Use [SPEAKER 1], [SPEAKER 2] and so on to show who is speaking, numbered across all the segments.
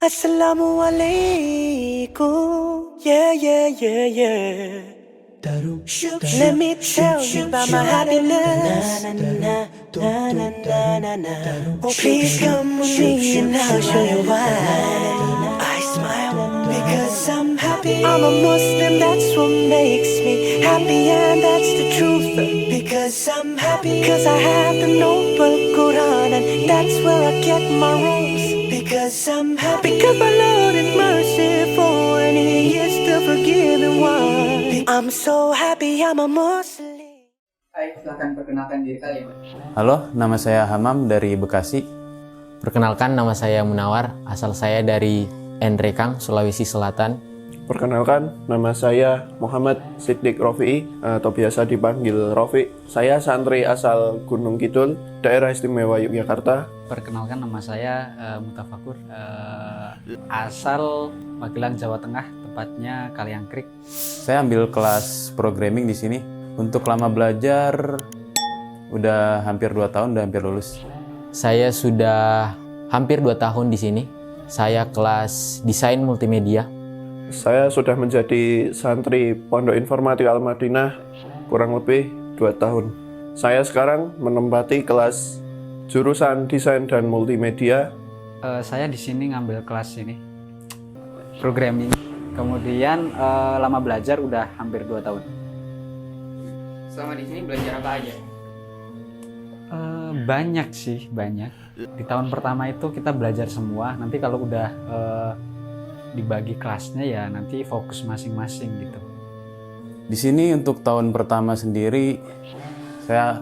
[SPEAKER 1] Assalamualaikum. Yeah, yeah, yeah, yeah. Let me tell you about my happiness. Oh, please come with me and I'll show you why. I smile because I'm happy. I'm a Muslim, that's what makes me happy, and that's the truth. Because I'm happy, because I have the noble Quran, and that's where I get my rules. Because I'm happy, because my Lord is merciful, and He is the forgiving one. I'm so happy I'm a Muslim.
[SPEAKER 2] Hai, silahkan perkenalkan diri kalian.
[SPEAKER 3] Halo, nama saya Hamam dari Bekasi.
[SPEAKER 4] Perkenalkan, nama saya Munawar, asal saya dari Nrekang, Sulawesi Selatan.
[SPEAKER 5] Perkenalkan, nama saya Muhammad Siddiq Rofi'i atau biasa dipanggil Rofi. Saya santri asal Gunung Kidul, Daerah Istimewa Yogyakarta.
[SPEAKER 2] Perkenalkan, nama saya Mutafakur, asal Magelang, Jawa Tengah, tepatnya Kaliangkrik.
[SPEAKER 3] Saya ambil kelas programming di sini. Untuk lama belajar, udah hampir 2 tahun, udah hampir lulus.
[SPEAKER 4] Saya sudah hampir 2 tahun di sini. Saya kelas desain multimedia.
[SPEAKER 5] Saya sudah menjadi santri Pondok Informatik Al-Madinah kurang lebih 2 tahun. Saya sekarang menempati kelas jurusan desain dan multimedia.
[SPEAKER 2] Saya di sini ngambil kelas ini programming. Kemudian lama belajar udah hampir 2 tahun.
[SPEAKER 6] Selama di sini belajar apa aja?
[SPEAKER 2] Banyak sih, banyak. Di tahun pertama itu kita belajar semua. Nanti kalau udah dibagi kelasnya ya nanti fokus masing-masing gitu.
[SPEAKER 3] Di sini untuk tahun pertama sendiri, saya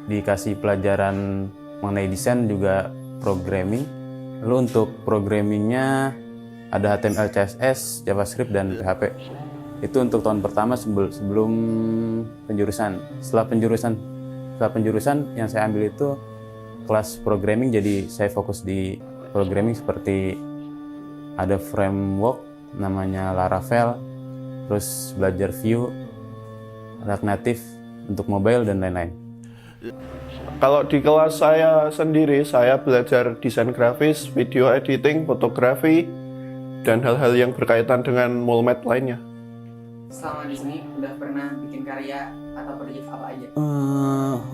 [SPEAKER 3] dikasih pelajaran mengenai desain juga programming. Lalu untuk programmingnya ada HTML, CSS, JavaScript, dan PHP. Itu untuk tahun pertama sebelum penjurusan. Setelah penjurusan yang saya ambil itu kelas programming, jadi saya fokus di programming seperti ada framework namanya Laravel, terus belajar Vue, React Native untuk mobile dan lain-lain.
[SPEAKER 5] Kalau di kelas saya sendiri, saya belajar desain grafis, video editing, fotografi, dan hal-hal yang berkaitan dengan mulmed lainnya.
[SPEAKER 6] Selama di sini udah pernah bikin karya atau proyek apa aja?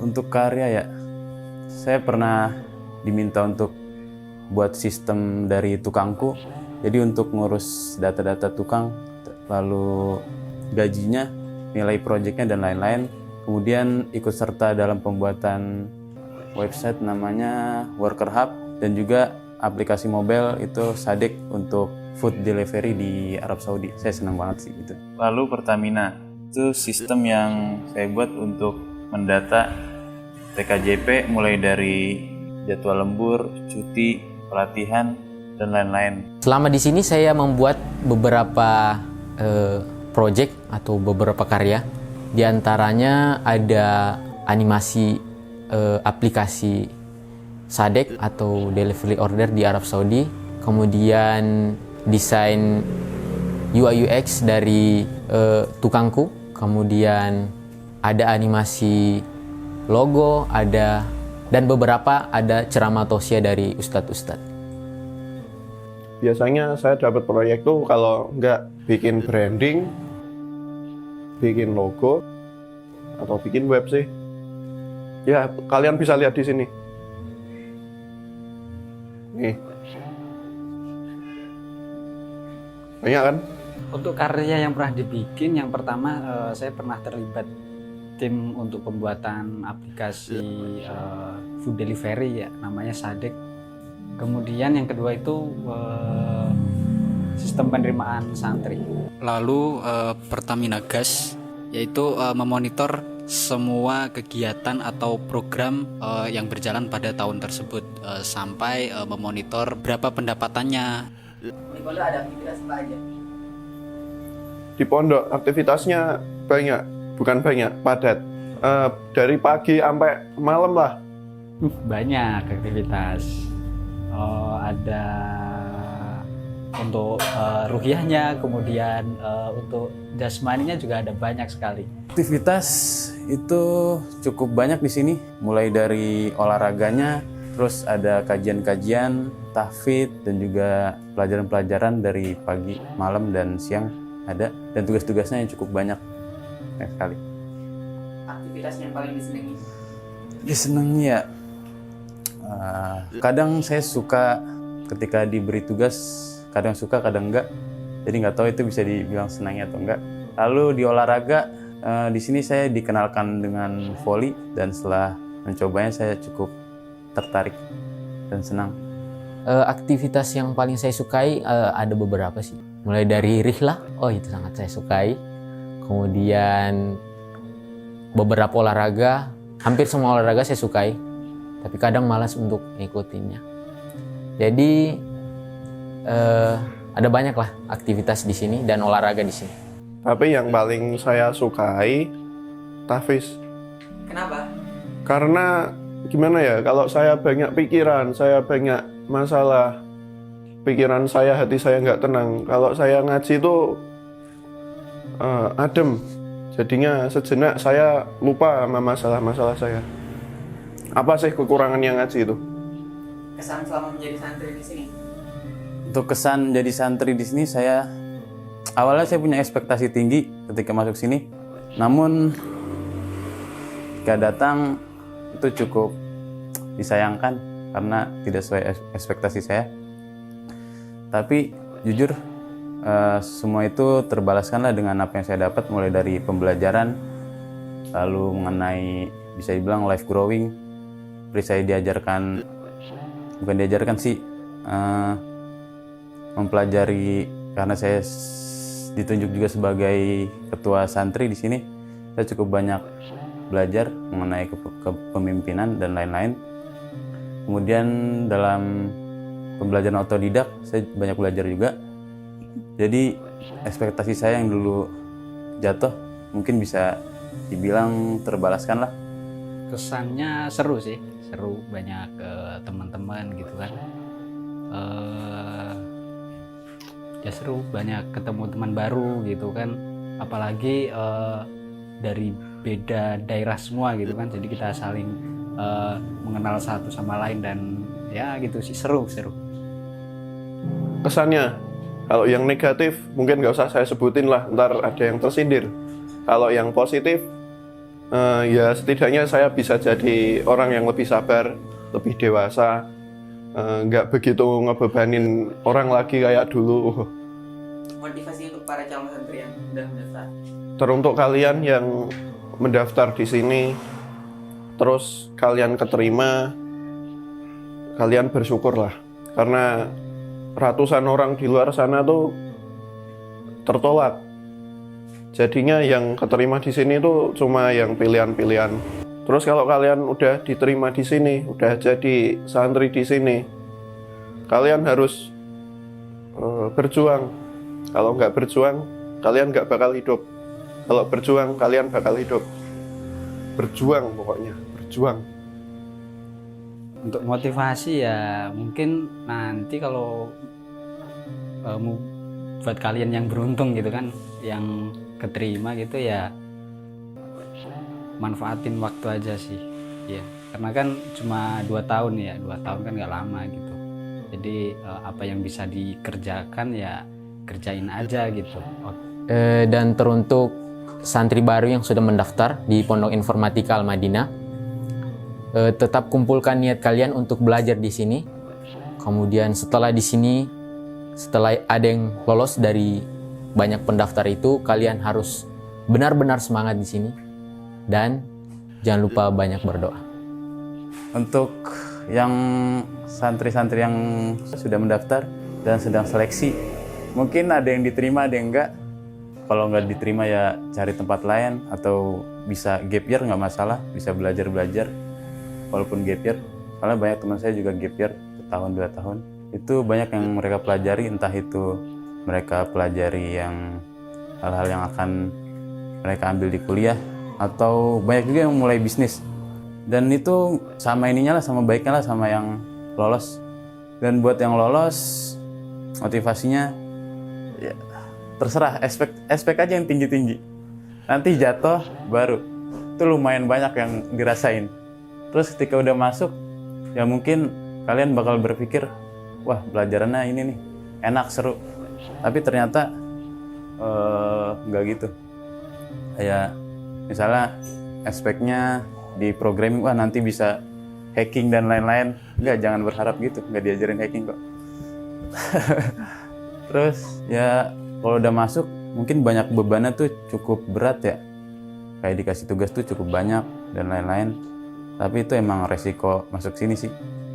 [SPEAKER 3] Untuk karya ya, saya pernah diminta untuk buat sistem dari tukangku. Jadi untuk ngurus data-data tukang, lalu gajinya, nilai proyeknya, dan lain-lain. Kemudian ikut serta dalam pembuatan website namanya Worker Hub, dan juga aplikasi mobile itu Sadek untuk food delivery di Arab Saudi. Saya senang banget sih gitu. Lalu Pertamina, itu sistem yang saya buat untuk mendata TKJP mulai dari jadwal lembur, cuti, pelatihan, dan lain-lain.
[SPEAKER 4] Selama di sini saya membuat beberapa project atau beberapa karya. Di antaranya ada animasi aplikasi Sadek atau delivery order di Arab Saudi. Kemudian desain UI UX dari tukangku. Kemudian ada animasi logo, dan beberapa ada ceramah tausiah dari ustadz-ustadz.
[SPEAKER 5] Biasanya saya dapat proyek tuh kalau nggak bikin branding, bikin logo, atau bikin web sih. Ya, kalian bisa lihat di sini. Nih. Banyak kan?
[SPEAKER 2] Untuk karya yang pernah dibikin, yang pertama saya pernah terlibat tim untuk pembuatan aplikasi food delivery ya, namanya Sadek. Kemudian yang kedua itu sistem penerimaan santri. Lalu Pertamina Gas, yaitu memonitor semua kegiatan atau program yang berjalan pada tahun tersebut, sampai memonitor berapa pendapatannya.
[SPEAKER 6] Di pondok ada aktivitas apa aja?
[SPEAKER 5] Di pondok aktivitasnya banyak, bukan banyak, padat. Dari pagi sampai malam lah.
[SPEAKER 2] Banyak aktivitas. Ada untuk ruhiyahnya, kemudian untuk jasmaninya juga ada banyak sekali.
[SPEAKER 3] Aktivitas itu cukup banyak di sini, mulai dari olahraganya, Terus ada kajian-kajian, tahfidz, dan juga pelajaran-pelajaran dari pagi, malam, dan siang ada. Dan tugas-tugasnya yang cukup banyak sekali.
[SPEAKER 6] Aktivitas yang paling disenangi?
[SPEAKER 3] Senangnya ya, kadang saya suka ketika diberi tugas, kadang suka, kadang enggak. Jadi nggak tahu itu bisa dibilang senangnya atau enggak. Lalu di olahraga, di sini saya dikenalkan dengan voli, dan setelah mencobanya saya cukup tertarik dan senang.
[SPEAKER 4] Aktivitas yang paling saya sukai ada beberapa sih. Mulai dari rihlah, itu sangat saya sukai. Kemudian beberapa olahraga, hampir semua olahraga saya sukai. Tapi kadang malas untuk ngikutinnya. Jadi ada banyak lah aktivitas di sini dan olahraga di sini.
[SPEAKER 5] Tapi yang paling saya sukai tahfiz.
[SPEAKER 6] Kenapa?
[SPEAKER 5] Karena gimana ya, kalau saya banyak pikiran, saya banyak masalah, pikiran saya, hati saya nggak tenang. Kalau saya ngaji itu adem, jadinya sejenak saya lupa sama masalah-masalah saya. Apa sih kekurangan yang ngaji itu?
[SPEAKER 6] Kesan selama menjadi santri di sini?
[SPEAKER 3] Untuk kesan jadi santri di sini, awalnya saya punya ekspektasi tinggi ketika masuk sini. Namun ketika datang itu cukup disayangkan karena tidak sesuai ekspektasi saya. Tapi jujur semua itu terbalaskanlah dengan apa yang saya dapat, mulai dari pembelajaran, lalu mengenai bisa dibilang life growing. Seperti saya mempelajari, karena saya ditunjuk juga sebagai ketua santri di sini. Saya cukup banyak belajar mengenai kepemimpinan dan lain-lain. Kemudian dalam pembelajaran otodidak saya banyak belajar juga. Jadi ekspektasi saya yang dulu jatuh mungkin bisa dibilang terbalaskan lah.
[SPEAKER 2] Kesannya seru sih, seru, banyak teman-teman gitu kan. Ya seru, banyak ketemu teman baru gitu kan. Apalagi dari beda daerah semua gitu kan, jadi kita saling mengenal satu sama lain, dan ya gitu sih, seru.
[SPEAKER 5] Kesannya, kalau yang negatif mungkin nggak usah saya sebutin lah, ntar ada yang tersindir. Kalau yang positif, ya setidaknya saya bisa jadi orang yang lebih sabar, lebih dewasa, nggak begitu ngebebanin orang lagi kayak dulu.
[SPEAKER 6] Motivasi untuk para calon santri yang sudah mendaftar?
[SPEAKER 5] Teruntuk kalian yang mendaftar di sini, terus kalian keterima, kalian bersyukurlah. Karena ratusan orang di luar sana tuh tertolak. Jadinya yang keterima di sini tuh cuma yang pilihan-pilihan. Terus kalau kalian udah diterima di sini, udah jadi santri di sini, kalian harus berjuang. Kalau nggak berjuang, kalian nggak bakal hidup. Kalau berjuang, kalian bakal hidup. Berjuang pokoknya, berjuang.
[SPEAKER 2] Untuk motivasi ya mungkin nanti kalau buat kalian yang beruntung gitu kan, yang keterima gitu ya, manfaatin waktu aja sih ya, karena kan cuma 2 tahun ya, 2 tahun kan nggak lama gitu. Jadi apa yang bisa dikerjakan ya kerjain aja gitu.
[SPEAKER 4] Dan teruntuk santri baru yang sudah mendaftar di Pondok Informatika Al-Madinah, tetap kumpulkan niat kalian untuk belajar di sini. Kemudian setelah di sini, setelah ada yang lolos dari banyak pendaftar itu, kalian harus benar-benar semangat di sini dan jangan lupa banyak berdoa.
[SPEAKER 3] Untuk yang santri-santri yang sudah mendaftar dan sedang seleksi, mungkin ada yang diterima, ada yang enggak. Kalau nggak diterima ya cari tempat lain, atau bisa gap year, nggak masalah, bisa belajar walaupun gap year. Karena banyak teman saya juga gap year setahun 2 tahun. Itu banyak yang mereka pelajari, entah itu mereka pelajari yang hal-hal yang akan mereka ambil di kuliah, atau banyak juga yang mulai bisnis. Dan itu sama ininya lah, sama baiknya lah sama yang lolos. Dan buat yang lolos, motivasinya ya terserah, expect aja yang tinggi-tinggi. Nanti jatuh baru, itu lumayan banyak yang dirasain. Terus ketika udah masuk, Ya mungkin kalian bakal berpikir, wah pelajarannya ini nih enak, seru. Tapi ternyata nggak gitu. Kayak misalnya aspeknya di programming, wah nanti bisa hacking dan lain-lain. Nggak, jangan berharap gitu, nggak diajarin hacking kok. Terus ya kalau udah masuk mungkin banyak bebannya tuh cukup berat ya. Kayak dikasih tugas tuh cukup banyak dan lain-lain. Tapi itu emang resiko masuk sini sih.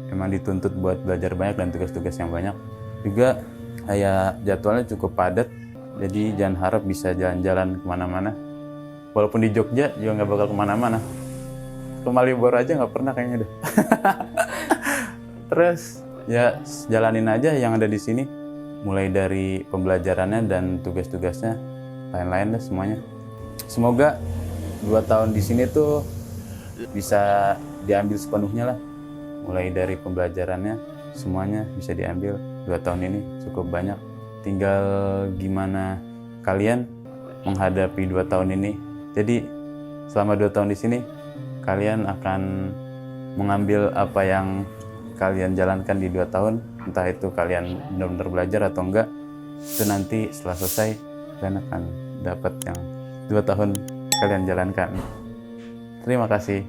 [SPEAKER 3] Emang dituntut buat belajar banyak dan tugas-tugas yang banyak. Juga kayak jadwalnya cukup padat. Jadi jangan harap bisa jalan-jalan kemana-mana. Walaupun di Jogja juga nggak bakal kemana-mana. Ke Malioboro aja nggak pernah kayaknya deh. Terus ya jalanin aja yang ada di sini. Mulai dari pembelajarannya dan tugas-tugasnya, lain-lain deh semuanya. Semoga 2 tahun di sini tuh bisa diambil sepenuhnya lah. Mulai dari pembelajarannya, semuanya bisa diambil. 2 tahun ini cukup banyak. Tinggal gimana kalian menghadapi 2 tahun ini. Jadi selama 2 tahun di sini, kalian akan mengambil apa yang kalian jalankan di 2 tahun. Entah itu kalian benar-benar belajar atau enggak. Itu nanti setelah selesai, kalian akan dapat yang 2 tahun kalian jalankan. Terima kasih.